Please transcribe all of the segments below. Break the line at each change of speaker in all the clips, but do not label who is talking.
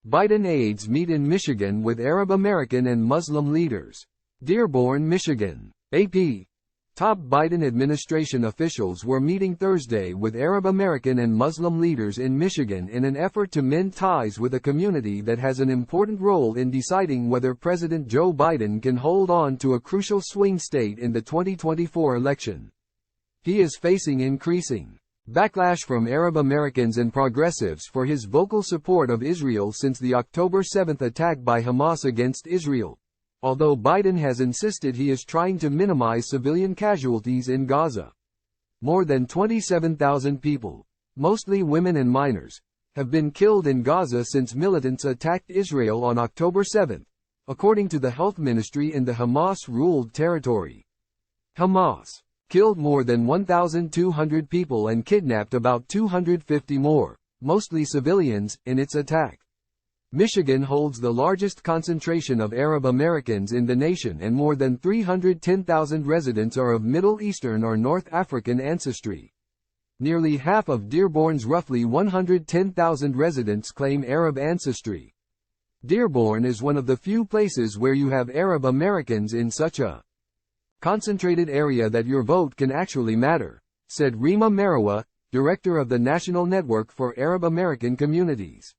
Biden aides meet in Michigan with Arab American and Muslim leaders. Dearborn, Michigan. AP. Top Biden administration officials were meeting Thursday with Arab American and Muslim leaders in Michigan in an effort to mend ties with a community that has an important role in deciding whether President Joe Biden can hold on to a crucial swing state in the 2024 election. He is facing increasing backlash from Arab Americans and progressives for his vocal support of Israel since the October 7 attack by Hamas against Israel, although Biden has insisted he is trying to minimize civilian casualties in Gaza. More than 27,000 people, mostly women and minors, have been killed in Gaza since militants attacked Israel on October 7, according to the health ministry in the Hamas-ruled territory. Hamas killed more than 1,200 people and kidnapped about 250 more, mostly civilians, in its attack. Michigan holds the largest concentration of Arab Americans in the nation, and more than 310,000 residents are of Middle Eastern or North African ancestry. Nearly half of Dearborn's roughly 110,000 residents claim Arab ancestry. Dearborn is one of the few places where you have Arab Americans in such a concentrated area that your vote can actually matter, said Rima Marawa, director of the National Network for Arab American Communities.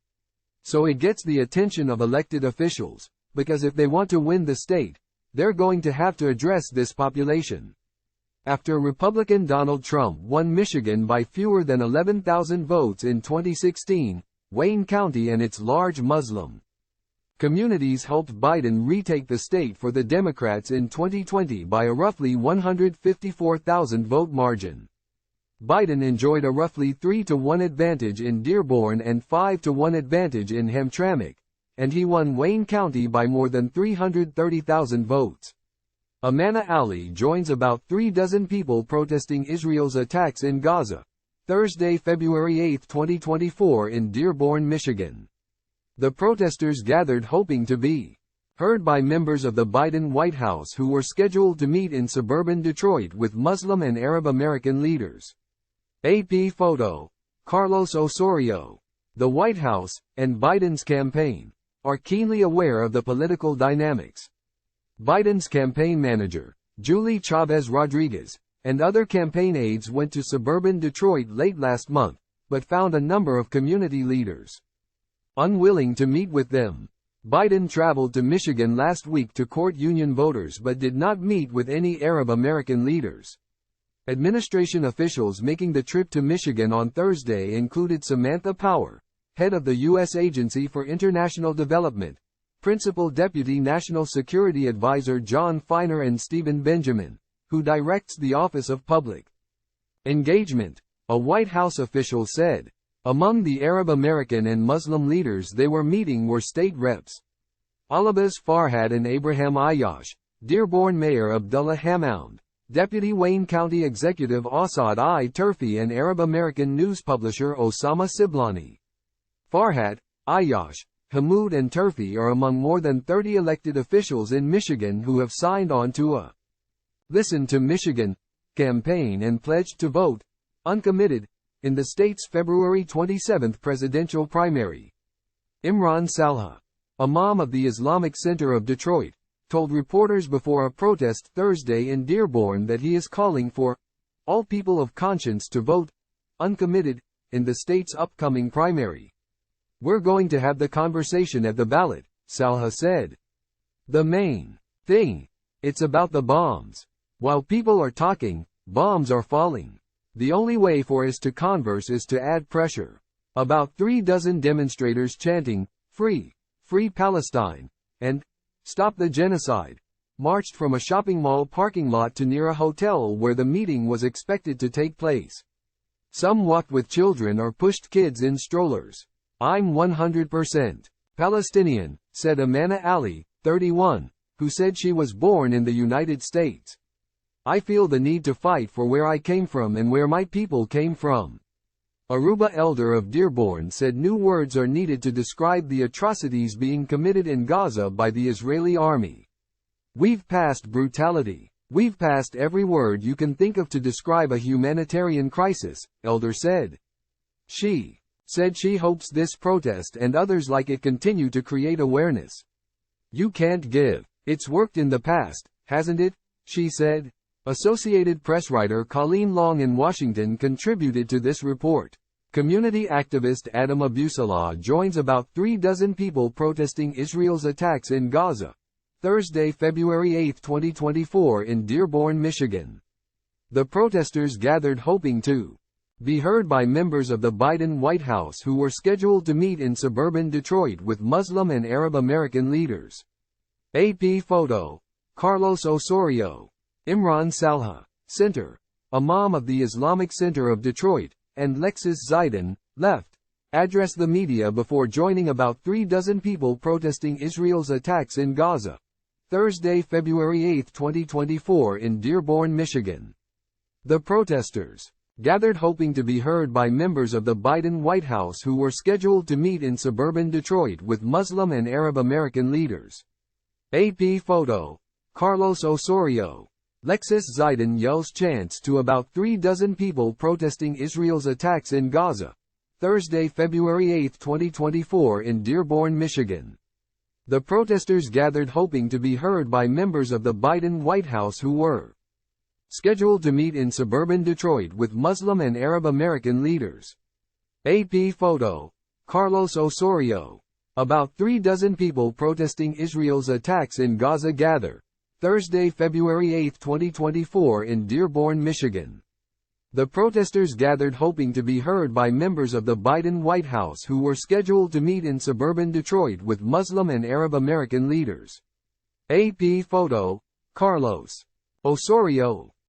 So it gets the attention of elected officials, because if they want to win the state, they're going to have to address this population. After Republican Donald Trump won Michigan by fewer than 11,000 votes in 2016, Wayne County and its large Muslim communities helped Biden retake the state for the Democrats in 2020 by a roughly 154,000 vote margin. Biden enjoyed a roughly 3-to-1 advantage in Dearborn and 5-to-1 advantage in Hamtramck, and he won Wayne County by more than 330,000 votes. Amana Ali joins about 36 people protesting Israel's attacks in Gaza, Thursday, February 8, 2024 in Dearborn, Michigan. The protesters gathered hoping to be heard by members of the Biden White House who were scheduled to meet in suburban Detroit with Muslim and Arab American leaders. AP photo. Carlos Osorio. The White House, and Biden's campaign, are keenly aware of the political dynamics. Biden's campaign manager, Julie Chavez Rodriguez, and other campaign aides went to suburban Detroit late last month, but found a number of community leaders unwilling to meet with them. Biden traveled to Michigan last week to court union voters but did not meet with any Arab American leaders. Administration officials making the trip to Michigan on Thursday included Samantha Power, head of the U.S. Agency for International Development, Principal Deputy National Security Advisor John Feiner, and Stephen Benjamin, who directs the Office of Public Engagement, a White House official said. Among the Arab American and Muslim leaders they were meeting were state reps Alabaz Farhad and Abraham Ayyash, Dearborn Mayor Abdullah Hammoud, Deputy Wayne County Executive Asad I. Turfi, and Arab American news publisher Osama Siblani. Farhad, Ayyash, Hammoud and Turfi are among more than 30 elected officials in Michigan who have signed on to a Listen to Michigan campaign and pledged to vote uncommitted in the state's February 27 presidential primary. Imran Salha, imam of the Islamic Center of Detroit, told reporters before a protest Thursday in Dearborn that he is calling for all people of conscience to vote uncommitted in the state's upcoming primary. We're going to have the conversation at the ballot, Salha said. The main thing, it's about the bombs. While people are talking, bombs are falling. The only way for us to converse is to add pressure. About 36 demonstrators chanting, "Free, Free Palestine," and "Stop the Genocide," marched from a shopping mall parking lot to near a hotel where the meeting was expected to take place. Some walked with children or pushed kids in strollers. "I'm 100% Palestinian," said Amana Ali, 31, who said she was born in the United States. "I feel the need to fight for where I came from and where my people came from." Aruba Elder of Dearborn said new words are needed to describe the atrocities being committed in Gaza by the Israeli army. "We've passed brutality. We've passed every word you can think of to describe a humanitarian crisis," Elder said. She said she hopes this protest and others like it continue to create awareness. "You can't give. It's worked in the past, hasn't it?" she said. Associated Press writer Colleen Long in Washington contributed to this report. Community activist Adam Abusallah joins about 36 people protesting Israel's attacks in Gaza, Thursday, February 8, 2024 in Dearborn, Michigan. The protesters gathered hoping to be heard by members of the Biden White House who were scheduled to meet in suburban Detroit with Muslim and Arab American leaders. AP photo. Carlos Osorio. Imran Salha, Center, Imam of the Islamic Center of Detroit, and Lexis Zidane, left, addressed the media before joining about 36 people protesting Israel's attacks in Gaza, Thursday, February 8, 2024 in Dearborn, Michigan. The protesters gathered hoping to be heard by members of the Biden White House who were scheduled to meet in suburban Detroit with Muslim and Arab American leaders. AP photo. Carlos Osorio. Lexis Zidane yells chants to about 36 people protesting Israel's attacks in Gaza, Thursday, February 8, 2024 in Dearborn, Michigan. The protesters gathered hoping to be heard by members of the Biden White House who were scheduled to meet in suburban Detroit with Muslim and Arab American leaders. AP photo. Carlos Osorio. About 36 people protesting Israel's attacks in Gaza gather, Thursday, February 8, 2024 in Dearborn, Michigan. The protesters gathered hoping to be heard by members of the Biden White House who were scheduled to meet in suburban Detroit with Muslim and Arab American leaders. AP photo. Carlos Osorio.